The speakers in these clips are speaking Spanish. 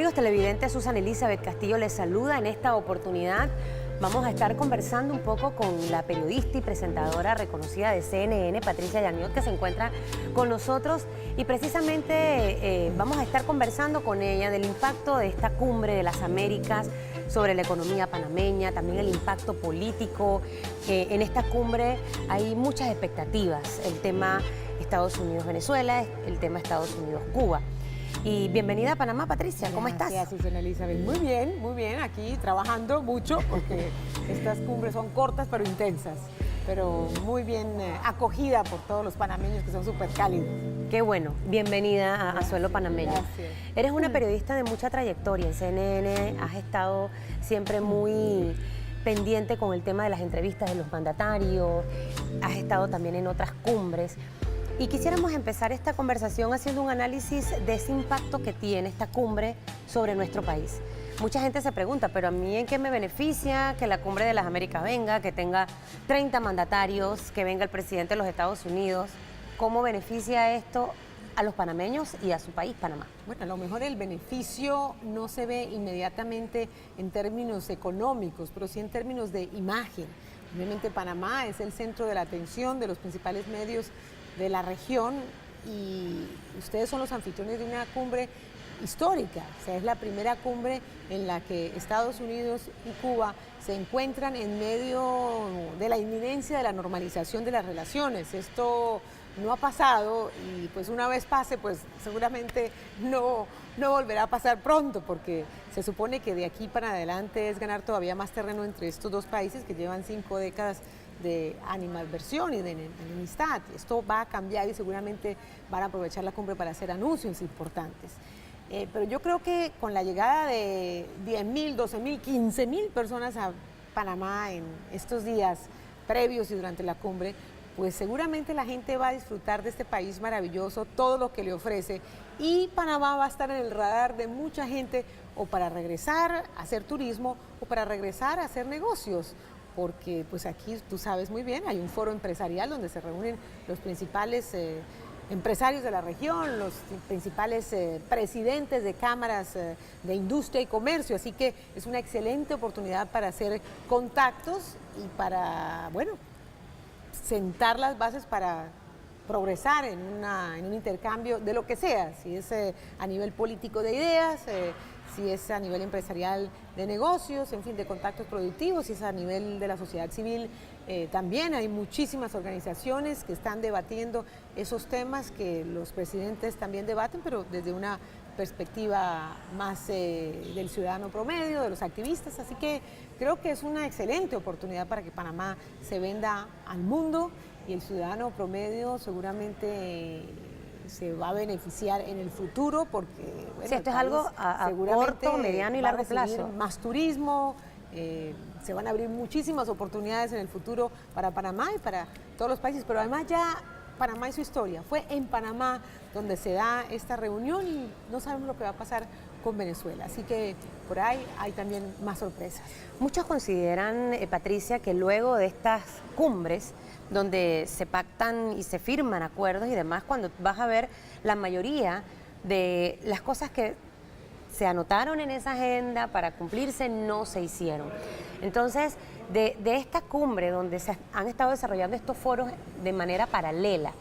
Amigos televidentes, Susana Elizabeth Castillo les saluda. En esta oportunidad vamos a estar conversando un poco con la periodista y presentadora reconocida de CNN, Patricia Yaniot, que se encuentra con nosotros, y precisamente vamos a estar conversando con ella del impacto de esta cumbre de las Américas sobre la economía panameña, también el impacto político. En esta cumbre hay muchas expectativas, el tema Estados Unidos-Venezuela, el tema Estados Unidos-Cuba. Y bienvenida a Panamá, Patricia, ¿cómo estás? Gracias, Susana Elizabeth. Muy bien, aquí trabajando mucho porque estas cumbres son cortas pero intensas, pero muy bien acogida por todos los panameños que son súper cálidos. Qué bueno, bienvenida a Suelo Panameño. Gracias. Eres una periodista de mucha trayectoria en CNN, has estado siempre muy pendiente con el tema de las entrevistas de los mandatarios, has estado también en otras cumbres. Y quisiéramos empezar esta conversación haciendo un análisis de ese impacto que tiene esta cumbre sobre nuestro país. Mucha gente se pregunta, pero ¿a mí en qué me beneficia que la cumbre de las Américas venga, que tenga 30 mandatarios, que venga el presidente de los Estados Unidos? ¿Cómo beneficia esto a los panameños y a su país, Panamá? Bueno, a lo mejor el beneficio no se ve inmediatamente en términos económicos, pero sí en términos de imagen. Obviamente Panamá es el centro de la atención de los principales medios de la región y ustedes son los anfitriones de una cumbre histórica. O sea, es la primera cumbre en la que Estados Unidos y Cuba se encuentran en medio de la inminencia de la normalización de las relaciones. Esto no ha pasado y pues una vez pase, pues seguramente no volverá a pasar pronto, porque se supone que de aquí para adelante es ganar todavía más terreno entre estos dos países que llevan 5 décadas de animadversión y de enemistad. Esto va a cambiar y seguramente van a aprovechar la cumbre para hacer anuncios importantes. Pero yo creo que con la llegada de 10.000, 12.000, 15.000 personas a Panamá en estos días previos y durante la cumbre, pues seguramente la gente va a disfrutar de este país maravilloso, todo lo que le ofrece, y Panamá va a estar en el radar de mucha gente, o para regresar a hacer turismo o para regresar a hacer negocios, porque pues aquí tú sabes muy bien, hay un foro empresarial donde se reúnen los principales empresarios de la región, los principales presidentes de cámaras de industria y comercio, así que es una excelente oportunidad para hacer contactos y para, bueno, sentar las bases para progresar en un intercambio de lo que sea, si es a nivel político de ideas, si es a nivel empresarial de negocios, en fin, de contactos productivos, si es a nivel de la sociedad civil. También hay muchísimas organizaciones que están debatiendo esos temas que los presidentes también debaten, pero desde una perspectiva más del ciudadano promedio, de los activistas, así que creo que es una excelente oportunidad para que Panamá se venda al mundo y el ciudadano promedio seguramente se va a beneficiar en el futuro porque bueno, sí, esto es algo a corto, mediano y largo plazo. Más turismo, se van a abrir muchísimas oportunidades en el futuro para Panamá y para todos los países, pero además ya Panamá y su historia. Fue en Panamá donde se da esta reunión y no sabemos lo que va a pasar con Venezuela. Así que por ahí hay también más sorpresas. Muchos consideran, Patricia, que luego de estas cumbres, donde se pactan y se firman acuerdos y demás, cuando vas a ver la mayoría de las cosas que se anotaron en esa agenda para cumplirse no se hicieron. Entonces, de esta cumbre donde se han estado desarrollando estos foros de manera paralela,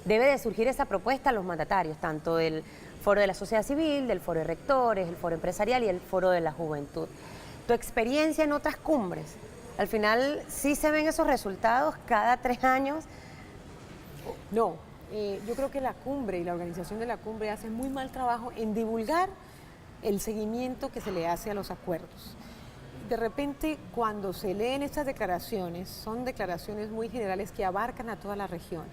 debe de surgir esa propuesta a los mandatarios, tanto del foro de la sociedad civil, del foro de rectores, el foro empresarial y el foro de la juventud. Tu experiencia en otras cumbres, al final sí se ven esos resultados cada 3 años. No, yo creo que la cumbre y la organización de la cumbre hacen muy mal trabajo en divulgar el seguimiento que se le hace a los acuerdos. De repente, cuando se leen estas declaraciones, son declaraciones muy generales que abarcan a toda la región,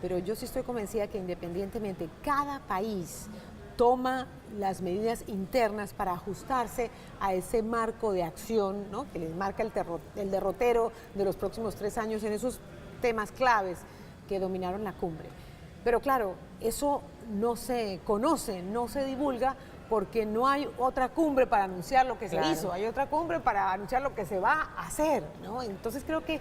pero yo sí estoy convencida que independientemente cada país toma las medidas internas para ajustarse a ese marco de acción, ¿no?, que les marca el derrotero de los próximos 3 años en esos temas claves que dominaron la cumbre. Pero claro, eso no se conoce, no se divulga, porque no hay otra cumbre para anunciar lo que se hizo, hay otra cumbre para anunciar lo que se va a hacer, ¿no? Entonces creo que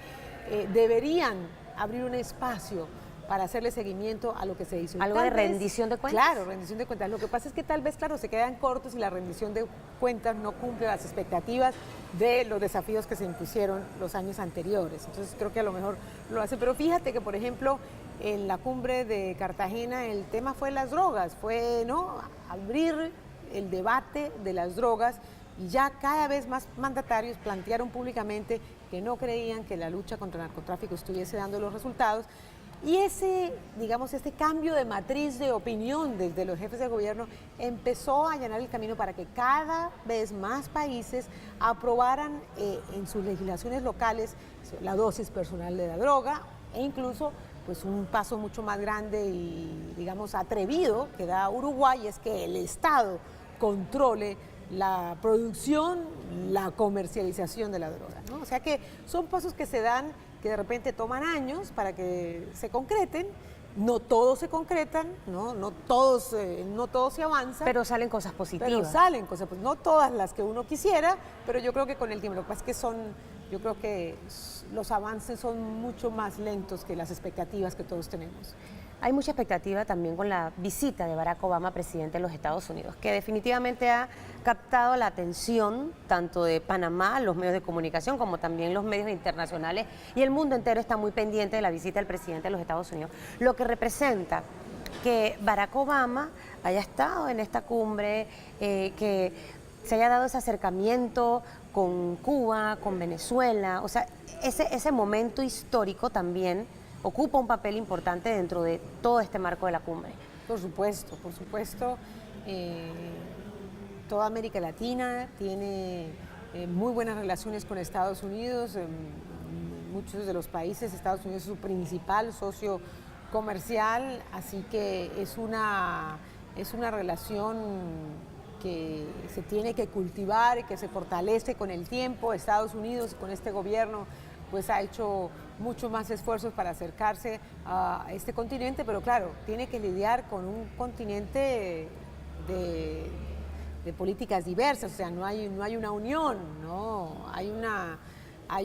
deberían abrir un espacio para hacerle seguimiento a lo que se hizo. Y Algo tal de vez, rendición de cuentas. Claro, rendición de cuentas. Lo que pasa es que tal vez, claro, se quedan cortos y la rendición de cuentas no cumple las expectativas de los desafíos que se impusieron los años anteriores. Entonces creo que a lo mejor lo hace. Pero fíjate que, por ejemplo, en la cumbre de Cartagena el tema fue las drogas, fue, ¿no?, abrir el debate de las drogas, y ya cada vez más mandatarios plantearon públicamente que no creían que la lucha contra el narcotráfico estuviese dando los resultados. Y ese, digamos, este cambio de matriz de opinión desde los jefes de gobierno empezó a allanar el camino para que cada vez más países aprobaran en sus legislaciones locales la dosis personal de la droga, e incluso pues un paso mucho más grande y, digamos, atrevido que da Uruguay, es que el Estado controle la producción, la comercialización de la droga, ¿no? O sea que son pasos que se dan, que de repente toman años para que se concreten. No todos se concretan, no todos se avanza. Pero salen cosas positivas. Pero salen cosas, pues no todas las que uno quisiera, pero yo creo que con el tiempo. Lo que pasa es que yo creo que los avances son mucho más lentos que las expectativas que todos tenemos. Hay mucha expectativa también con la visita de Barack Obama, presidente de los Estados Unidos, que definitivamente ha captado la atención tanto de Panamá, los medios de comunicación, como también los medios internacionales, y el mundo entero está muy pendiente de la visita del presidente de los Estados Unidos, lo que representa que Barack Obama haya estado en esta cumbre, que se haya dado ese acercamiento con Cuba, con Venezuela. O sea, ese momento histórico también ocupa un papel importante dentro de todo este marco de la cumbre. Por supuesto, por supuesto. Toda América Latina tiene muy buenas relaciones con Estados Unidos. Muchos de los países, Estados Unidos es su principal socio comercial, así que es una relación que se tiene que cultivar y que se fortalece con el tiempo. Estados Unidos, con este gobierno, pues ha hecho mucho más esfuerzos para acercarse a este continente, pero claro, tiene que lidiar con un continente de políticas diversas. O sea, no hay una unión, ¿no? Hay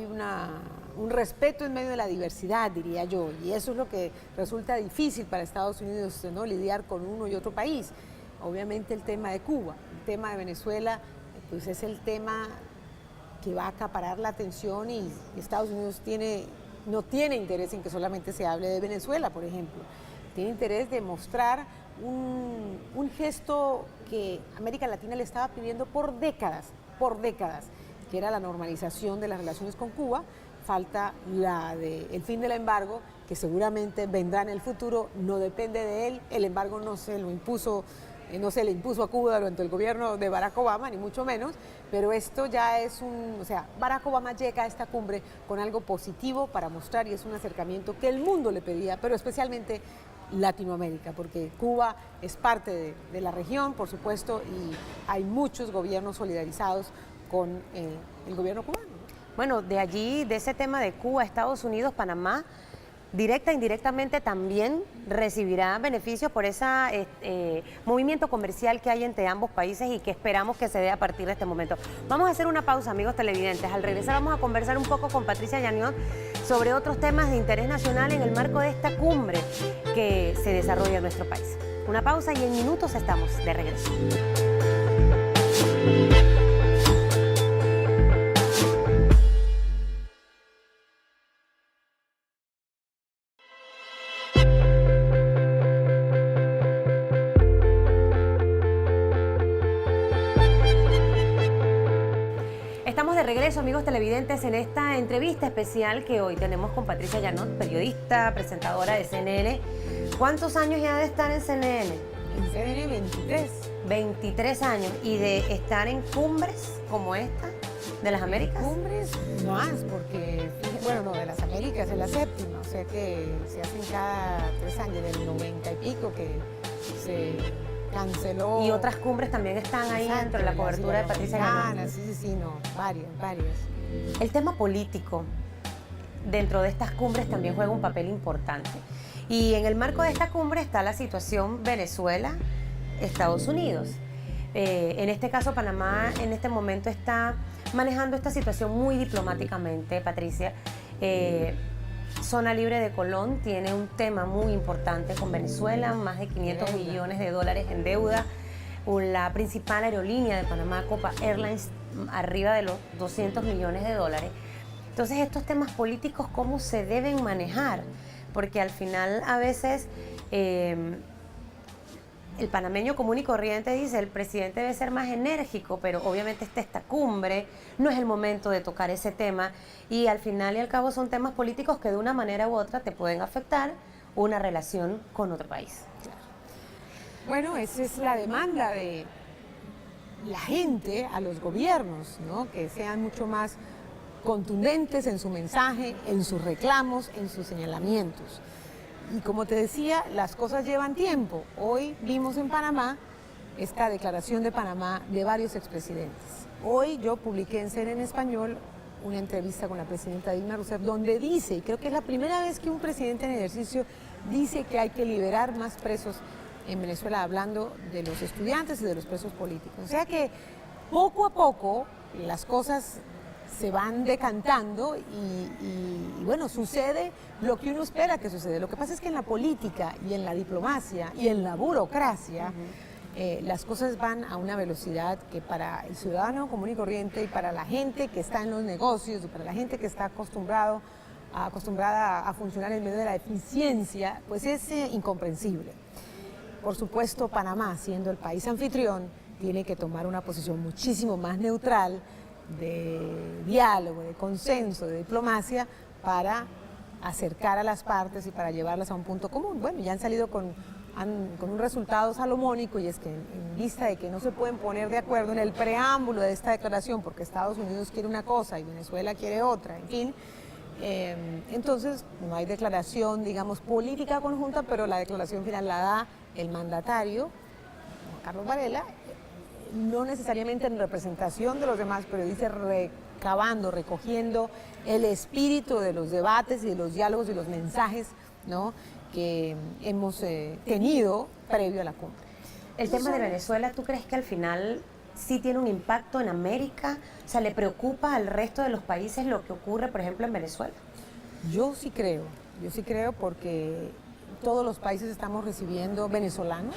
un respeto en medio de la diversidad, diría yo, y eso es lo que resulta difícil para Estados Unidos, ¿no?, lidiar con uno y otro país. Obviamente el tema de Cuba, el tema de Venezuela, pues es el tema que va a acaparar la atención, y Estados Unidos no tiene interés en que solamente se hable de Venezuela, por ejemplo. Tiene interés de mostrar un gesto que América Latina le estaba pidiendo por décadas, que era la normalización de las relaciones con Cuba. Falta el fin del embargo, que seguramente vendrá en el futuro, no depende de él. El embargo no se le impuso a Cuba durante el gobierno de Barack Obama, ni mucho menos, pero esto ya es o sea, Barack Obama llega a esta cumbre con algo positivo para mostrar, y es un acercamiento que el mundo le pedía, pero especialmente Latinoamérica, porque Cuba es parte de la región, por supuesto, y hay muchos gobiernos solidarizados con el gobierno cubano. Bueno, de allí, de ese tema de Cuba, Estados Unidos, Panamá, directa e indirectamente también recibirá beneficios por ese movimiento comercial que hay entre ambos países y que esperamos que se dé a partir de este momento. Vamos a hacer una pausa, amigos televidentes. Al regresar vamos a conversar un poco con Patricia Yaniot sobre otros temas de interés nacional en el marco de esta cumbre que se desarrolla en nuestro país. Una pausa y en minutos estamos de regreso. Estamos de regreso, amigos televidentes, en esta entrevista especial que hoy tenemos con Patricia Yaniot, periodista, presentadora de CNN. ¿Cuántos años ya de estar en CNN? En CNN 23. 23 años. ¿Y de estar en cumbres como esta, de las Américas? Cumbres más, porque, bueno, no, de las Américas es la séptima, o sea que se hacen cada 3 años, del 90 y pico que se canceló. Y otras cumbres también están ahí. Exacto, dentro de la cobertura de Patricia Yaniot. Sí, no, varias. El tema político dentro de estas cumbres también juega un papel importante. Y en el marco de esta cumbre está la situación Venezuela-Estados Unidos. En este caso, Panamá en este momento está manejando esta situación muy diplomáticamente, Patricia. zona libre de Colón tiene un tema muy importante con Venezuela, más de 500 millones de dólares en deuda. La principal aerolínea de Panamá, Copa Airlines, arriba de los 200 millones de dólares. Entonces, estos temas políticos, ¿cómo se deben manejar? Porque al final, a veces, el panameño común y corriente dice, el presidente debe ser más enérgico, pero obviamente está esta cumbre, no es el momento de tocar ese tema, y al final y al cabo son temas políticos que de una manera u otra te pueden afectar una relación con otro país. Bueno, esa es la demanda de la gente a los gobiernos, ¿no? Que sean mucho más contundentes en su mensaje, en sus reclamos, en sus señalamientos. Y como te decía, las cosas llevan tiempo. Hoy vimos en Panamá esta declaración de Panamá de varios expresidentes. Hoy yo publiqué en CNN en Español una entrevista con la presidenta Dilma Rousseff donde dice, y creo que es la primera vez que un presidente en ejercicio dice que hay que liberar más presos en Venezuela, hablando de los estudiantes y de los presos políticos. O sea que poco a poco las cosas se van decantando y bueno, sucede lo que uno espera que suceda. Lo que pasa es que en la política y en la diplomacia y en la burocracia, las cosas van a una velocidad que para el ciudadano común y corriente y para la gente que está en los negocios y para la gente que está acostumbrada a funcionar en medio de la eficiencia, pues es incomprensible. Por supuesto, Panamá, siendo el país anfitrión, tiene que tomar una posición muchísimo más neutral, de diálogo, de consenso, de diplomacia, para acercar a las partes y para llevarlas a un punto común. Bueno, ya han salido con un resultado salomónico, y es que en vista de que no se pueden poner de acuerdo en el preámbulo de esta declaración, porque Estados Unidos quiere una cosa y Venezuela quiere otra, en fin, entonces no hay declaración, digamos, política conjunta, pero la declaración final la da el mandatario, Carlos Varela, no necesariamente en representación de los demás, pero dice recabando, recogiendo el espíritu de los debates y de los diálogos y los mensajes, ¿no?, que hemos tenido previo a la cumbre. El tema de Venezuela, ¿tú crees que al final sí tiene un impacto en América? O sea, ¿le preocupa al resto de los países lo que ocurre, por ejemplo, en Venezuela? Yo sí creo porque todos los países estamos recibiendo venezolanos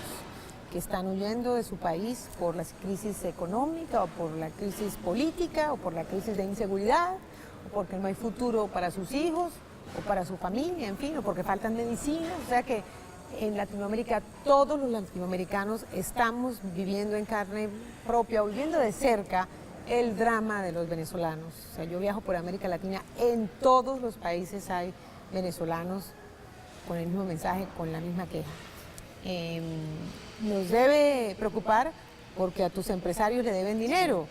que están huyendo de su país por la crisis económica o por la crisis política o por la crisis de inseguridad o porque no hay futuro para sus hijos o para su familia, en fin, o porque faltan medicinas. O sea que en Latinoamérica todos los latinoamericanos estamos viviendo en carne propia o viviendo de cerca el drama de los venezolanos. O sea, yo viajo por América Latina, en todos los países hay venezolanos con el mismo mensaje, con la misma queja. Nos debe preocupar porque a tus empresarios le deben dinero,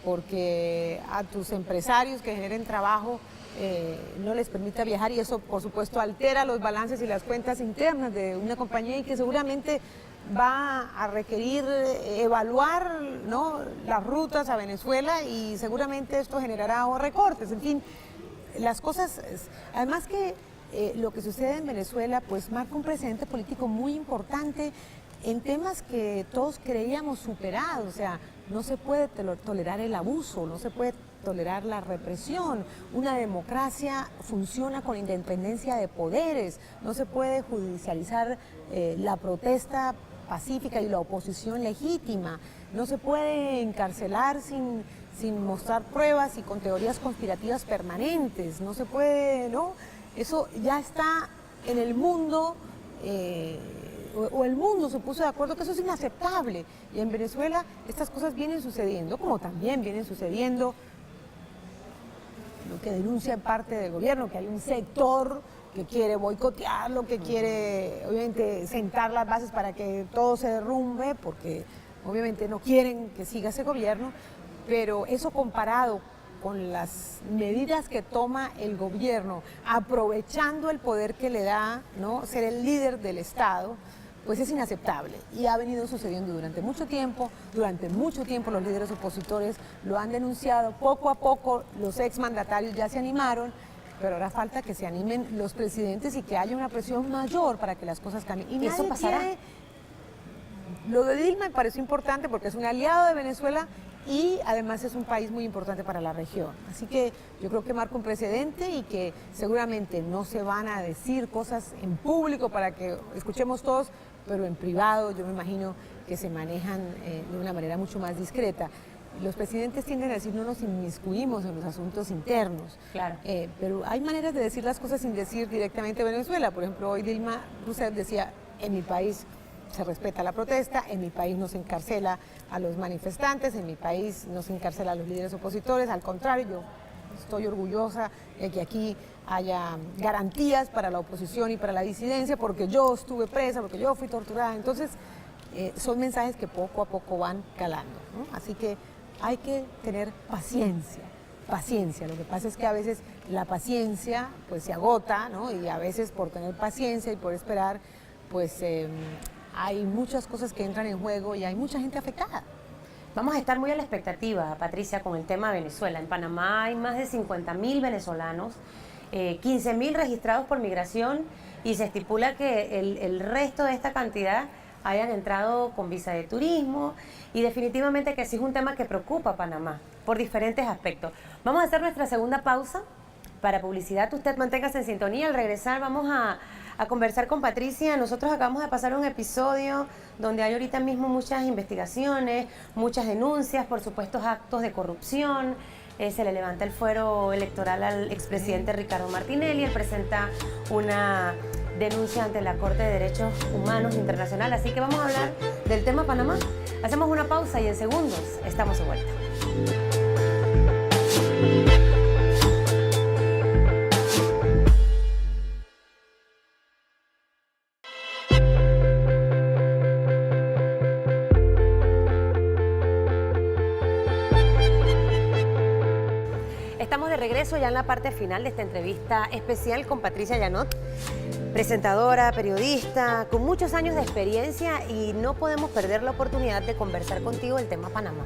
porque a tus empresarios que generen trabajo no les permite viajar, y eso por supuesto altera los balances y las cuentas internas de una compañía, y que seguramente va a requerir evaluar, ¿no?, las rutas a Venezuela, y seguramente esto generará recortes. En fin, las cosas, además que lo que sucede en Venezuela pues marca un precedente político muy importante en temas que todos creíamos superados. O sea, no se puede tolerar el abuso, no se puede tolerar la represión. Una democracia funciona con independencia de poderes, no se puede judicializar la protesta pacífica y la oposición legítima, no se puede encarcelar sin mostrar pruebas y con teorías conspirativas permanentes, no se puede, ¿no? Eso ya está en el mundo, o el mundo se puso de acuerdo que eso es inaceptable. Y en Venezuela estas cosas vienen sucediendo, como también vienen sucediendo lo que denuncia en parte del gobierno, que hay un sector que quiere boicotearlo, que quiere obviamente sentar las bases para que todo se derrumbe, porque obviamente no quieren que siga ese gobierno, pero eso comparado con las medidas que toma el gobierno, aprovechando el poder que le da, ¿no?, ser el líder del Estado, pues es inaceptable. Y ha venido sucediendo durante mucho tiempo los líderes opositores lo han denunciado, poco a poco los exmandatarios ya se animaron, pero ahora falta que se animen los presidentes y que haya una presión mayor para que las cosas cambien. Y eso pasará. Lo de Dilma me pareció importante porque es un aliado de Venezuela y además es un país muy importante para la región. Así que yo creo que marca un precedente y que seguramente no se van a decir cosas en público para que escuchemos todos, pero en privado yo me imagino que se manejan de una manera mucho más discreta. Los presidentes tienden a decir no nos inmiscuimos en los asuntos internos, Claro. Pero hay maneras de decir las cosas sin decir directamente Venezuela. Por ejemplo, hoy Dilma Rousseff decía, en mi país se respeta la protesta, en mi país no se encarcela a los manifestantes, en mi país no se encarcela a los líderes opositores, al contrario, yo estoy orgullosa de que aquí haya garantías para la oposición y para la disidencia, porque yo estuve presa, porque yo fui torturada. Entonces, son mensajes que poco a poco van calando, ¿no? Así que hay que tener paciencia, paciencia. Lo que pasa es que a veces la paciencia pues se agota, ¿no? Y a veces por tener paciencia y por esperar, pues hay muchas cosas que entran en juego y hay mucha gente afectada. Vamos a estar muy a la expectativa, Patricia, con el tema de Venezuela. En Panamá hay más de 50.000 venezolanos, 15.000 registrados por migración y se estipula que el resto de esta cantidad hayan entrado con visa de turismo y definitivamente que sí es un tema que preocupa a Panamá por diferentes aspectos. Vamos a hacer nuestra segunda pausa para publicidad. Usted manténgase en sintonía. Al regresar vamos a conversar con Patricia. Nosotros acabamos de pasar un episodio donde hay ahorita mismo muchas investigaciones, muchas denuncias, por supuestos actos de corrupción. Se le levanta el fuero electoral al expresidente Ricardo Martinelli. Él presenta una denuncia ante la Corte de Derechos Humanos Internacional. Así que vamos a hablar del tema Panamá. Hacemos una pausa y en segundos estamos de vuelta. Estamos de regreso ya en la parte final de esta entrevista especial con Patricia Yanot, presentadora, periodista, con muchos años de experiencia y no podemos perder la oportunidad de conversar contigo del tema Panamá.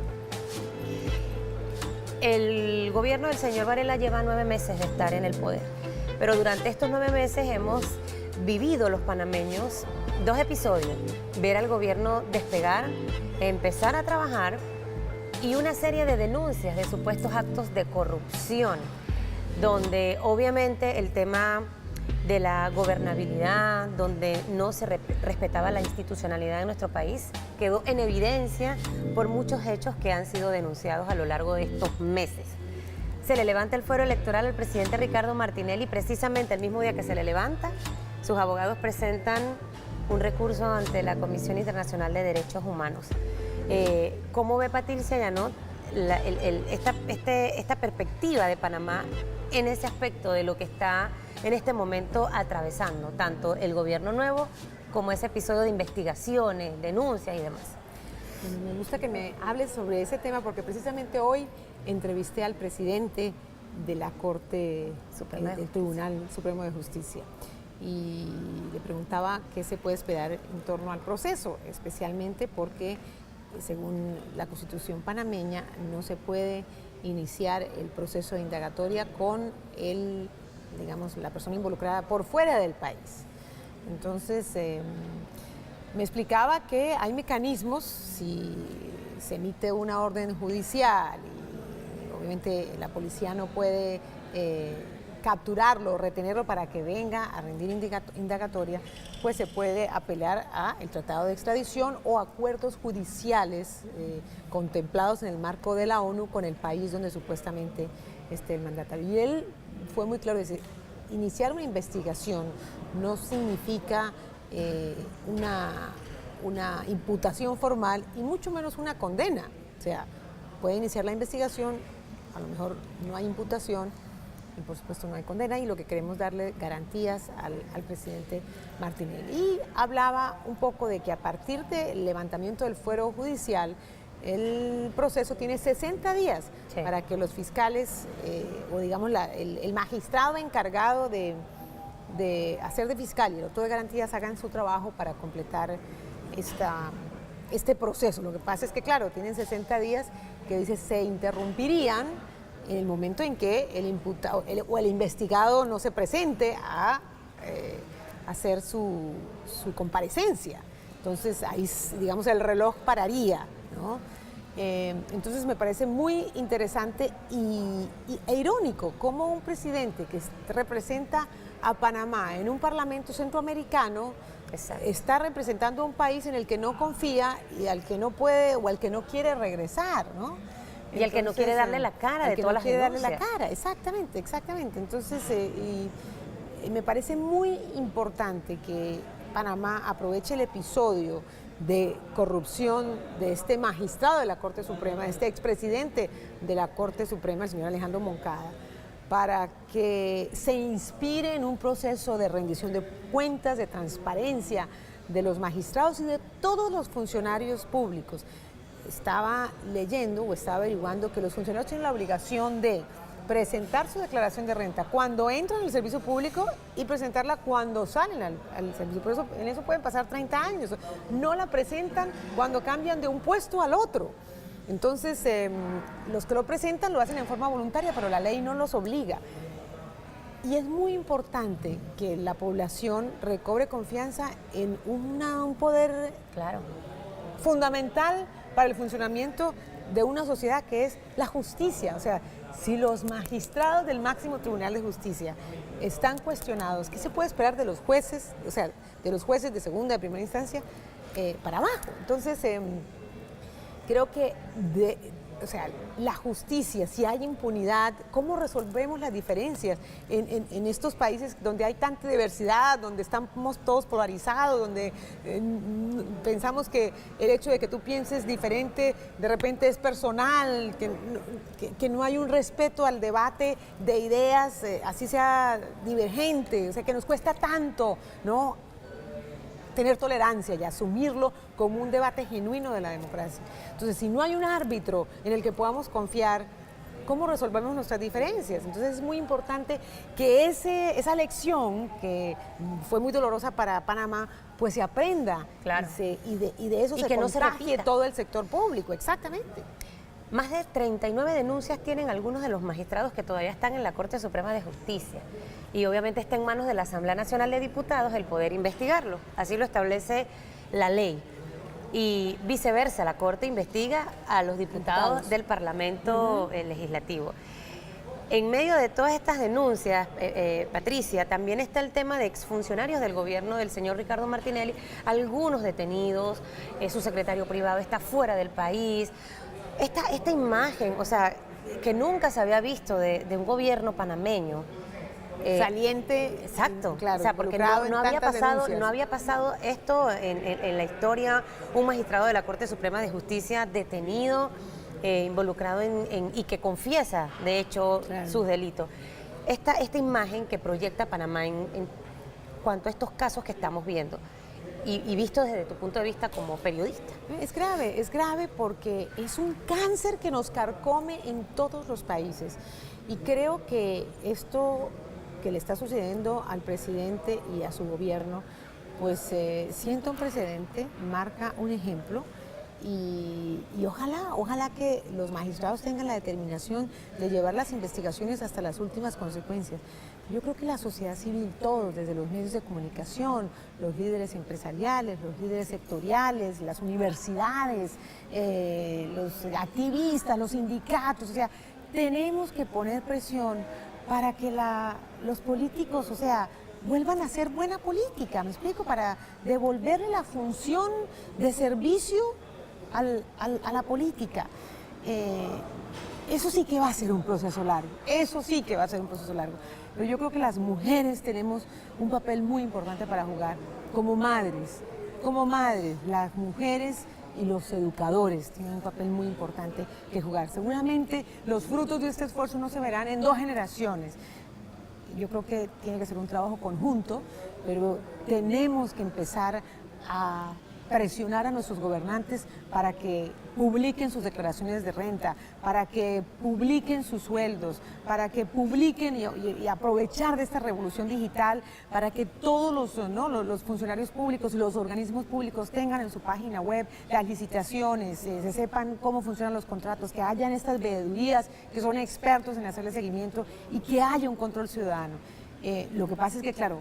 El gobierno del señor Varela lleva 9 meses de estar en el poder, pero durante estos 9 meses hemos vivido los panameños 2 episodios, ver al gobierno despegar, empezar a trabajar y una serie de denuncias de supuestos actos de corrupción, donde obviamente el tema de la gobernabilidad, donde no se respetaba la institucionalidad de nuestro país, quedó en evidencia por muchos hechos que han sido denunciados a lo largo de estos meses. Se le levanta el fuero electoral al presidente Ricardo Martinelli, precisamente el mismo día que se le levanta, sus abogados presentan un recurso ante la Comisión Internacional de Derechos Humanos. ¿Cómo ve Patricia Yanot esta perspectiva de Panamá en ese aspecto de lo que está en este momento atravesando tanto el gobierno nuevo como ese episodio de investigaciones, denuncias y demás? Me gusta que me hables sobre ese tema porque precisamente hoy entrevisté al presidente de la Corte Suprema del Tribunal Supremo de Justicia y le preguntaba qué se puede esperar en torno al proceso, especialmente porque según la Constitución panameña no se puede iniciar el proceso de indagatoria con la persona involucrada por fuera del país. Entonces, me explicaba que hay mecanismos, si se emite una orden judicial y obviamente la policía no puede capturarlo, retenerlo para que venga a rendir indagatoria, pues se puede apelar al tratado de extradición o acuerdos judiciales contemplados en el marco de la ONU con el país donde supuestamente esté el mandatario. Y él fue muy claro, dice, iniciar una investigación no significa una imputación formal y mucho menos una condena. O sea, puede iniciar la investigación, a lo mejor no hay imputación, y por supuesto no hay condena, y lo que queremos darle garantías al presidente Martinelli. Y hablaba un poco de que a partir del levantamiento del fuero judicial, el proceso tiene 60 días para que los fiscales, o digamos el magistrado encargado de hacer de fiscal y el otro de garantías hagan su trabajo para completar este proceso. Lo que pasa es que, claro, tienen 60 días que dice se interrumpirían en el momento en que el imputado o el investigado no se presente a hacer su comparecencia. Entonces ahí, digamos, el reloj pararía, ¿no? Entonces me parece muy interesante e irónico cómo un presidente que representa a Panamá en un parlamento centroamericano está representando a un país en el que no confía y al que no puede o al que no quiere regresar, ¿no? Y al que no quiere darle la cara de todas las denuncias. Darle la cara, exactamente, exactamente. Entonces, me parece muy importante que Panamá aproveche el episodio de corrupción de este magistrado de la Corte Suprema, de este expresidente de la Corte Suprema, el señor Alejandro Moncada, para que se inspire en un proceso de rendición de cuentas, de transparencia de los magistrados y de todos los funcionarios públicos. Estaba leyendo o estaba averiguando que los funcionarios tienen la obligación de presentar su declaración de renta cuando entran al servicio público y presentarla cuando salen al servicio. Por eso, en eso pueden pasar 30 años. No la presentan cuando cambian de un puesto al otro. Entonces, los que lo presentan lo hacen en forma voluntaria, pero la ley no los obliga. Y es muy importante que la población recobre confianza en un poder fundamental para el funcionamiento de una sociedad, que es la justicia. O sea, si los magistrados del máximo Tribunal de Justicia están cuestionados, ¿qué se puede esperar de los jueces? O sea, de los jueces de segunda y primera instancia para abajo. Entonces, creo que la justicia, si hay impunidad, ¿cómo resolvemos las diferencias en estos países donde hay tanta diversidad, donde estamos todos polarizados, donde pensamos que el hecho de que tú pienses diferente de repente es personal, que no hay un respeto al debate de ideas, así sea divergente, o sea, que nos cuesta tanto, ¿no?, tener tolerancia y asumirlo como un debate genuino de la democracia. Entonces, si no hay un árbitro en el que podamos confiar, ¿cómo resolvemos nuestras diferencias? Entonces, es muy importante que esa lección, que fue muy dolorosa para Panamá, pues se aprenda y de eso se contagie todo el sector público. Exactamente. Más de 39 denuncias tienen algunos de los magistrados que todavía están en la Corte Suprema de Justicia. Y obviamente está en manos de la Asamblea Nacional de Diputados el poder investigarlo. Así lo establece la ley. Y viceversa, la Corte investiga a los diputados del Parlamento Legislativo. En medio de todas estas denuncias, Patricia, también está el tema de exfuncionarios del gobierno del señor Ricardo Martinelli, algunos detenidos, su secretario privado está fuera del país. Esta imagen, o sea, que nunca se había visto de un gobierno panameño. Saliente. Exacto. Claro, o sea, porque no había pasado esto en la historia, un magistrado de la Corte Suprema de Justicia detenido, involucrado y que confiesa, de hecho, sus delitos. Esta imagen que proyecta Panamá en cuanto a estos casos que estamos viendo, y visto desde tu punto de vista como periodista. Es grave porque es un cáncer que nos carcome en todos los países. Y creo que esto que le está sucediendo al presidente y a su gobierno, pues sienta un precedente, marca un ejemplo. Y ojalá que los magistrados tengan la determinación de llevar las investigaciones hasta las últimas consecuencias. Yo creo que la sociedad civil, todos, desde los medios de comunicación, los líderes empresariales, los líderes sectoriales, las universidades, los activistas, los sindicatos, o sea, tenemos que poner presión para que los políticos, o sea, vuelvan a hacer buena política, ¿me explico? Para devolverle la función de servicio a la política. Eso sí que va a ser un proceso largo, pero yo creo que las mujeres tenemos un papel muy importante para jugar como madres, las mujeres y los educadores tienen un papel muy importante que jugar. Seguramente los frutos de este esfuerzo no se verán en 2 generaciones. Yo creo que tiene que ser un trabajo conjunto, pero tenemos que empezar a presionar a nuestros gobernantes para que publiquen sus declaraciones de renta, para que publiquen sus sueldos, para que publiquen y aprovechar de esta revolución digital, para que todos los funcionarios públicos y los organismos públicos tengan en su página web las licitaciones, se sepan cómo funcionan los contratos, que hayan estas veedurías que son expertos en hacerle seguimiento y que haya un control ciudadano. Lo que pasa es que, claro,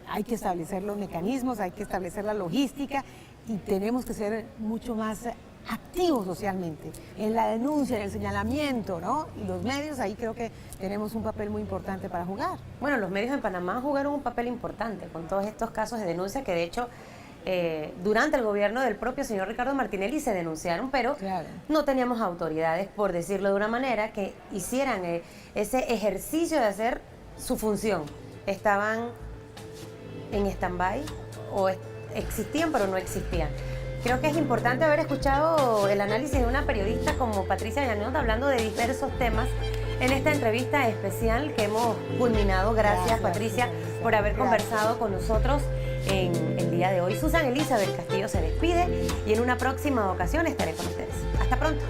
hay que establecer los mecanismos, hay que establecer la logística y tenemos que ser mucho más activos socialmente, en la denuncia, en el señalamiento, ¿no? Y los medios ahí creo que tenemos un papel muy importante para jugar. Bueno, los medios en Panamá jugaron un papel importante con todos estos casos de denuncia que de hecho durante el gobierno del propio señor Ricardo Martinelli se denunciaron, pero Claro. no teníamos autoridades, por decirlo de una manera, que hicieran ese ejercicio de hacer su función. Estaban en stand-by o existían pero no existían. Creo que es importante haber escuchado el análisis de una periodista como Patricia Llanos hablando de diversos temas en esta entrevista especial que hemos culminado. Gracias, Patricia, por haber conversado con nosotros en el día de hoy. Susan Elizabeth Castillo se despide y en una próxima ocasión estaré con ustedes. Hasta pronto.